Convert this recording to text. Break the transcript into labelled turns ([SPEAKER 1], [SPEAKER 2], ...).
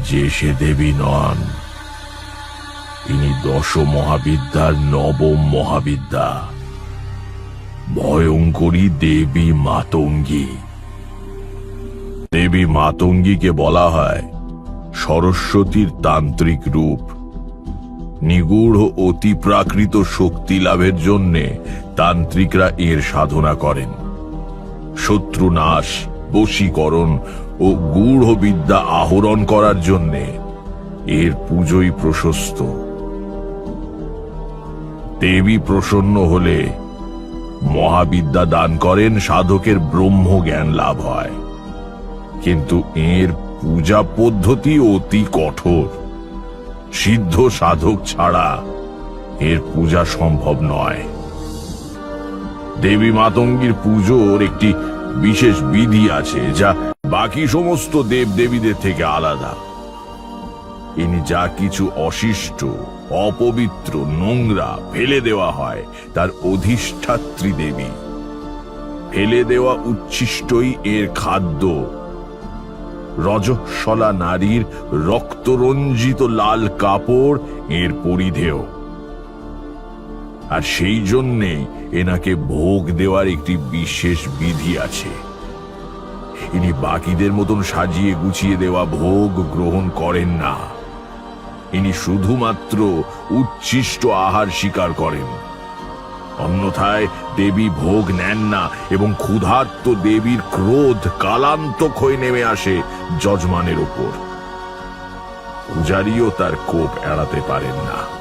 [SPEAKER 1] যে সে দেবী নন, ইনি দশ মহাবিদ্যার নবম মহাবিদ্যা, ভয়ঙ্করী দেবী মাতঙ্গী। দেবী মাতঙ্গীকে বলা হয় সরস্বতীর তান্ত্রিক রূপ। নিগূঢ় অতিপ্রাকৃত শক্তি লাভের জন্যে তান্ত্রিকরা এর সাধনা করেন। শত্রুনাশ, বশীকরণ ও গূঢ় বিদ্যা আহরণ করার জন্যে এর পুজোই প্রশস্ত। দেবী প্রসন্ন হলে মহাবিদ্যা দান করেন, সাধকের ব্রহ্মজ্ঞান লাভ হয়। কিন্তু এর পূজা পদ্ধতি অতি কঠোর। সিদ্ধ সাধক ছাড়া এর পূজা সম্ভব নয়। দেবী মাতঙ্গীর পুজোর একটি বিশেষ বিধি আছে, যা বাকি সমস্ত দেবদেবীদের থেকে আলাদা। ইনি যা কিছু অশিষ্ট, অপবিত্র, নোংরা ফেলে দেওয়া হয়, তার অধিষ্ঠাত্রী দেবী। ফেলে দেওয়া উচ্ছিষ্টই এর খাদ্য। রজস্বলা নারীর রক্তরঞ্জিত লাল কাপড় এর পরিধেয়। আর সেই জন্যেই এনাকে ভোগ দেওয়ার একটি বিশেষ বিধি আছে। ইনি বাকিদের মতন সাজিয়ে গুছিয়ে দেওয়া ভোগ গ্রহণ করেন না। ইনি শুধুমাত্র উচ্ছিষ্ট আহার স্বীকার করেন। অন্যথায় দেবী ভোগ নেন না, এবং ক্ষুধার্ত দেবীর ক্রোধ কালান্তক হয়ে নেমে আসে যজমানের উপর। পূজারীও তার কোপ এড়াতে পারেন না।